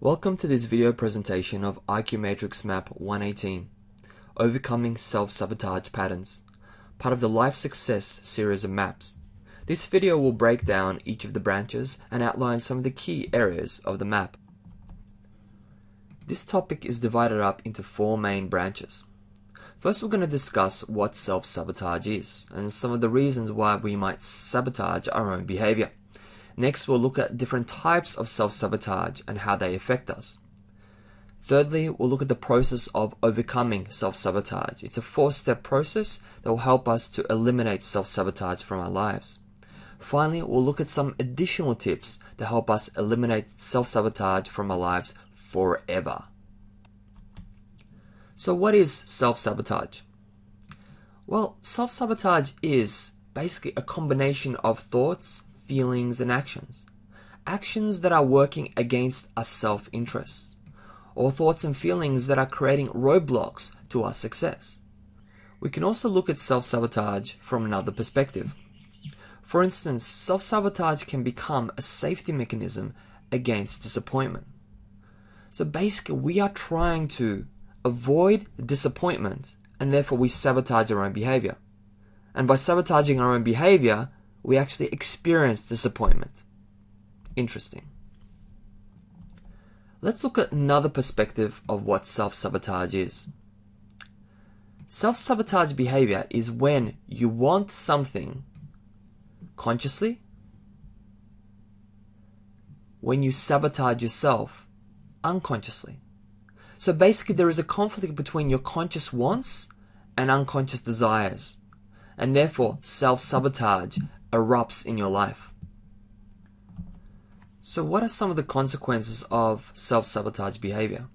Welcome to this video presentation of IQ Matrix Map 118, Overcoming Self-Sabotage Patterns, part of the Life Success series of maps. This video will break down each of the branches and outline some of the key areas of the map. This topic is divided up into four main branches. First, we're going to discuss what self-sabotage is and some of the reasons why we might sabotage our own behavior. Next, we'll look at different types of self-sabotage and how they affect us. Thirdly, we'll look at the process of overcoming self-sabotage. It's a four-step process that will help us to eliminate self-sabotage from our lives. Finally, we'll look at some additional tips to help us eliminate self-sabotage from our lives forever. So what is self-sabotage? Well, self-sabotage is basically a combination of thoughts, feelings, and actions. Actions that are working against our self-interests, or thoughts and feelings that are creating roadblocks to our success. We can also look at self-sabotage from another perspective. For instance, self-sabotage can become a safety mechanism against disappointment. So basically, we are trying to avoid disappointment, and therefore we sabotage our own behavior. And by sabotaging our own behavior, we actually experience disappointment. Interesting. Let's look at another perspective of what self-sabotage is. Self-sabotage behavior is when you want something consciously, when you sabotage yourself unconsciously. So basically, there is a conflict between your conscious wants and unconscious desires, and therefore self-sabotage erupts in your life. So what are some of the consequences of self-sabotage behavior?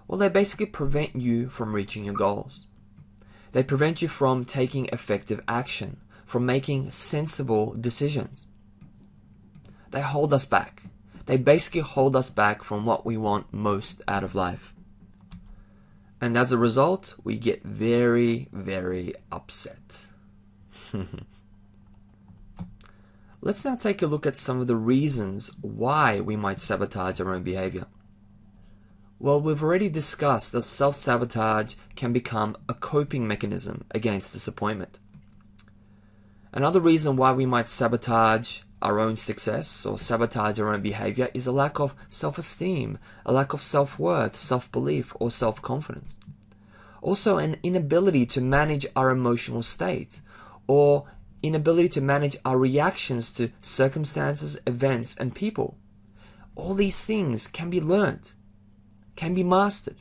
Well, they basically prevent you from reaching your goals. They prevent you from taking effective action, from making sensible decisions. They hold us back. They basically hold us back from what we want most out of life. And as a result, we get very, very upset. Let's now take a look at some of the reasons why we might sabotage our own behavior. Well, we've already discussed that self-sabotage can become a coping mechanism against disappointment. Another reason why we might sabotage our own success or sabotage our own behavior is a lack of self-esteem, a lack of self-worth, self-belief, or self-confidence. Also, an inability to manage our emotional state, or inability to manage our reactions to circumstances, events, and people. All these things can be learned, can be mastered.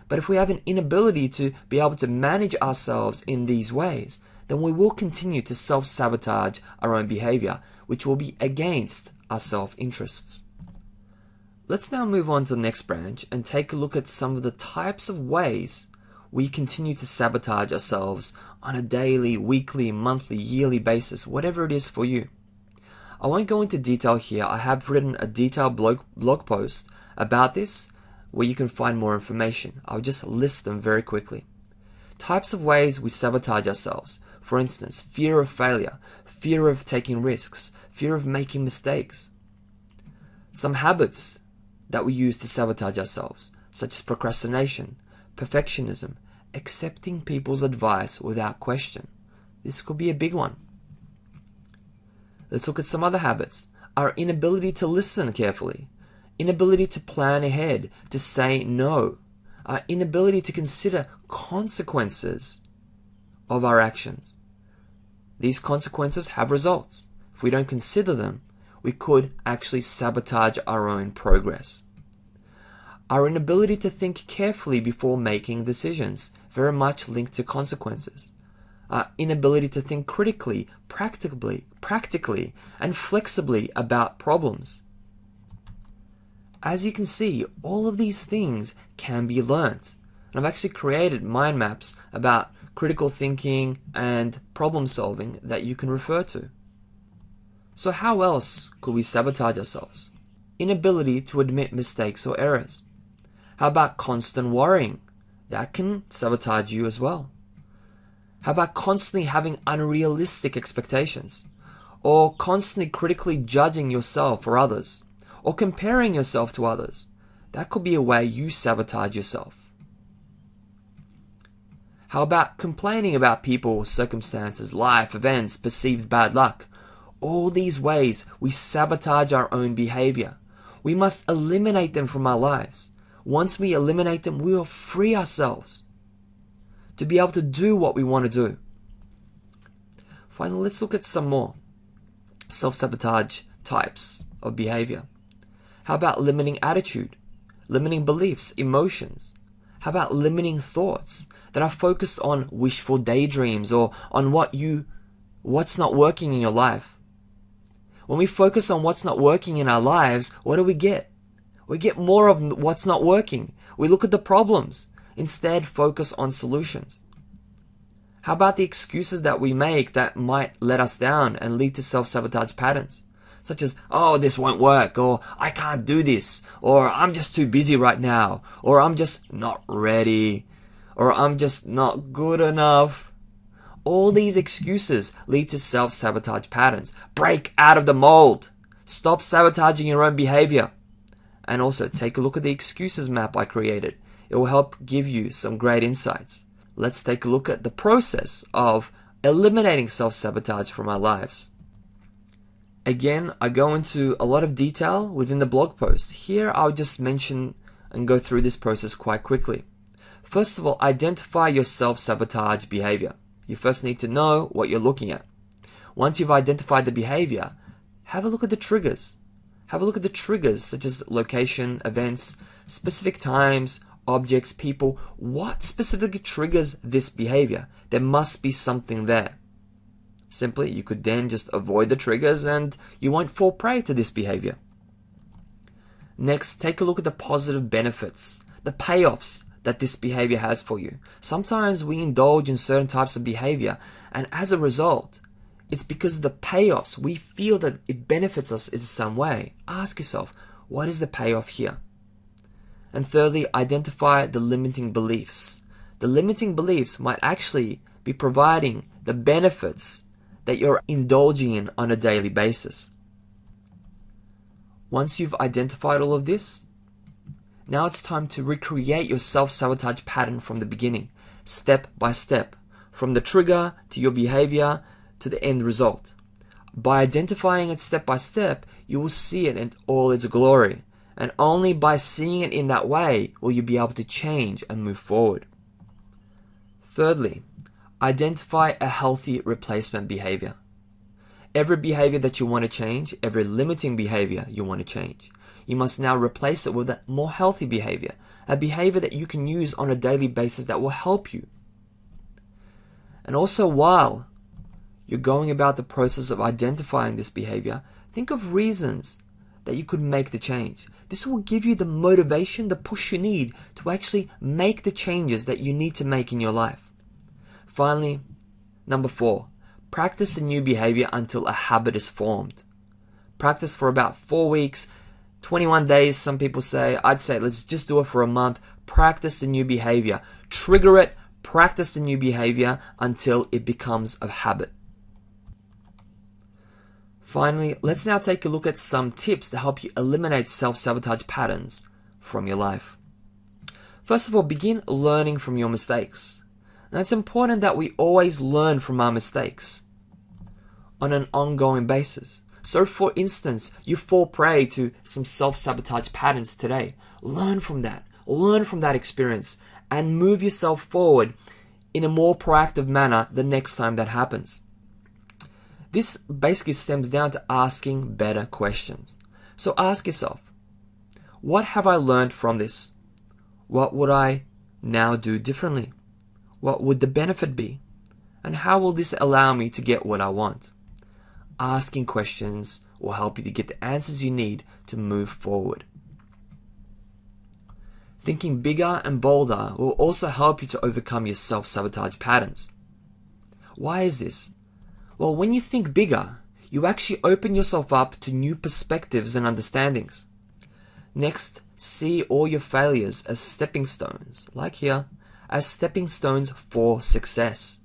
But if we have an inability to be able to manage ourselves in these ways, then we will continue to self-sabotage our own behavior, which will be against our self-interests. Let's now move on to the next branch and take a look at some of the types of ways we continue to sabotage ourselves on a daily, weekly, monthly, yearly basis, whatever it is for you. I won't go into detail here. I have written a detailed blog post about this where you can find more information. I'll just list them very quickly. Types of ways we sabotage ourselves. For instance, fear of failure, fear of taking risks, fear of making mistakes. Some habits that we use to sabotage ourselves, such as procrastination, perfectionism, accepting people's advice without question. This could be a big one. Let's look at some other habits. Our inability to listen carefully, inability to plan ahead, to say no, our inability to consider consequences of our actions. These consequences have results. If we don't consider them, we could actually sabotage our own progress. Our inability to think carefully before making decisions, very much linked to consequences. Our inability to think critically, practically, and flexibly about problems. As you can see, all of these things can be learnt. And I've actually created mind maps about critical thinking and problem solving that you can refer to. So how else could we sabotage ourselves? Inability to admit mistakes or errors. How about constant worrying? That can sabotage you as well. How about constantly having unrealistic expectations? Or constantly critically judging yourself or others? Or comparing yourself to others? That could be a way you sabotage yourself. How about complaining about people, circumstances, life, events, perceived bad luck? All these ways we sabotage our own behavior. We must eliminate them from our lives. Once we eliminate them, we will free ourselves to be able to do what we want to do. Finally, let's look at some more self-sabotage types of behavior. How about limiting attitude, limiting beliefs, emotions? How about limiting thoughts that are focused on wishful daydreams or on what's not working in your life? When we focus on what's not working in our lives, what do we get? We get more of what's not working. We look at the problems. Instead, focus on solutions. How about the excuses that we make that might let us down and lead to self-sabotage patterns? Such as, oh, this won't work, or I can't do this, or I'm just too busy right now, or I'm just not ready, or I'm just not good enough. All these excuses lead to self-sabotage patterns. Break out of the mold. Stop sabotaging your own behavior. And also, take a look at the excuses map I created. It will help give you some great insights. Let's take a look at the process of eliminating self-sabotage from our lives. Again, I go into a lot of detail within the blog post. Here, I'll just mention and go through this process quite quickly. First of all, identify your self-sabotage behavior. You first need to know what you're looking at. Once you've identified the behavior, have a look at the triggers. Have a look at the triggers such as location, events, specific times, objects, people. What specifically triggers this behavior? There must be something there. Simply, you could then just avoid the triggers and you won't fall prey to this behavior. Next, take a look at the positive benefits, the payoffs that this behavior has for you. Sometimes we indulge in certain types of behavior, and as a result, it's because of the payoffs. We feel that it benefits us in some way. Ask yourself, what is the payoff here? And thirdly, identify the limiting beliefs. The limiting beliefs might actually be providing the benefits that you're indulging in on a daily basis. Once you've identified all of this, now it's time to recreate your self-sabotage pattern from the beginning, step by step, from the trigger to your behavior to the end result. By identifying it step by step, you will see it in all its glory, and only by seeing it in that way will you be able to change and move forward. Thirdly, identify a healthy replacement behavior. Every behavior that you want to change, every limiting behavior you want to change, you must now replace it with a more healthy behavior, a behavior that you can use on a daily basis that will help you. And also, while you're going about the process of identifying this behavior, think of reasons that you could make the change. This will give you the motivation, the push you need to actually make the changes that you need to make in your life. Finally, number 4, practice a new behavior until a habit is formed. Practice for about 4 weeks, 21 days, some people say. I'd say let's just do it for a month. Practice a new behavior. Trigger it, practice the new behavior until it becomes a habit. Finally, let's now take a look at some tips to help you eliminate self-sabotage patterns from your life. First of all, begin learning from your mistakes. Now, it's important that we always learn from our mistakes on an ongoing basis. So, for instance, you fall prey to some self-sabotage patterns today. Learn from that. Learn from that experience and move yourself forward in a more proactive manner the next time that happens. This basically stems down to asking better questions. So ask yourself, what have I learned from this? What would I now do differently? What would the benefit be? And how will this allow me to get what I want? Asking questions will help you to get the answers you need to move forward. Thinking bigger and bolder will also help you to overcome your self-sabotage patterns. Why is this? Well, when you think bigger, you actually open yourself up to new perspectives and understandings. Next, see all your failures as stepping stones, like here, as stepping stones for success.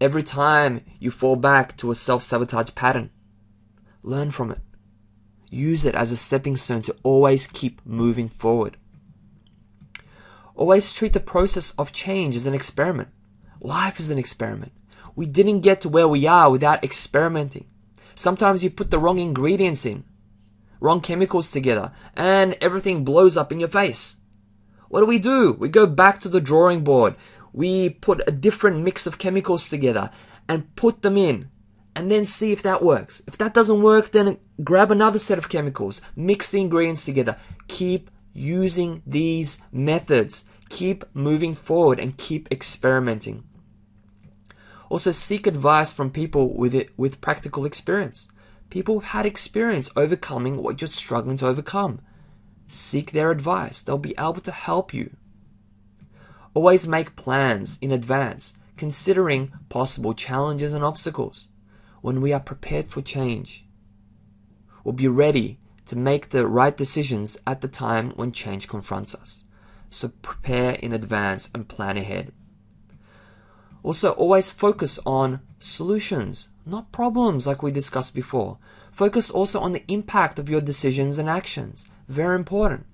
Every time you fall back to a self-sabotage pattern, learn from it. Use it as a stepping stone to always keep moving forward. Always treat the process of change as an experiment. Life is an experiment. We didn't get to where we are without experimenting. Sometimes you put the wrong ingredients in, wrong chemicals together, and everything blows up in your face. What do? We go back to the drawing board. We put a different mix of chemicals together and put them in, and then see if that works. If that doesn't work, then grab another set of chemicals, mix the ingredients together. Keep using these methods. Keep moving forward and keep experimenting. Also, seek advice from people with practical experience. People who've had experience overcoming what you're struggling to overcome. Seek their advice. They'll be able to help you. Always make plans in advance, considering possible challenges and obstacles. When we are prepared for change, we'll be ready to make the right decisions at the time when change confronts us. So prepare in advance and plan ahead. Also, always focus on solutions, not problems like we discussed before. Focus also on the impact of your decisions and actions. Very important.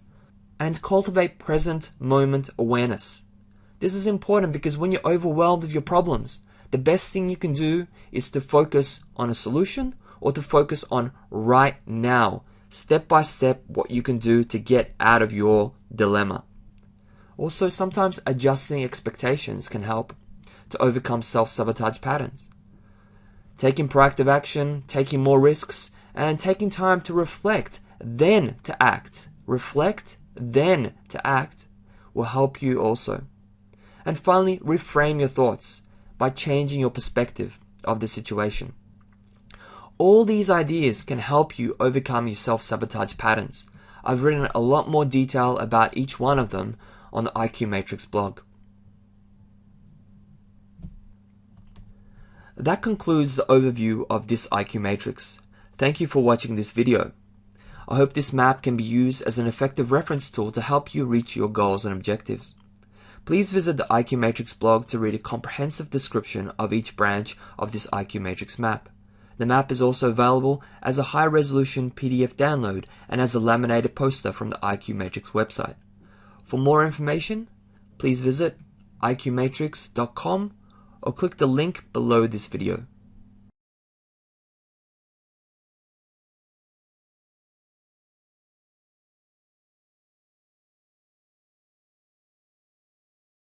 And cultivate present moment awareness. This is important because when you're overwhelmed with your problems, the best thing you can do is to focus on a solution or to focus on right now, step by step, what you can do to get out of your dilemma. Also, sometimes adjusting expectations can help to overcome self-sabotage patterns. Taking proactive action, taking more risks, and taking time to reflect, then to act. Reflect, then to act will help you also. And finally, reframe your thoughts by changing your perspective of the situation. All these ideas can help you overcome your self-sabotage patterns. I've written a lot more detail about each one of them on the IQ Matrix blog. That concludes the overview of this IQ Matrix. Thank you for watching this video. I hope this map can be used as an effective reference tool to help you reach your goals and objectives. Please visit the IQ Matrix blog to read a comprehensive description of each branch of this IQ Matrix map. The map is also available as a high-resolution PDF download and as a laminated poster from the IQ Matrix website. For more information, please visit iqmatrix.com or click the link below this video.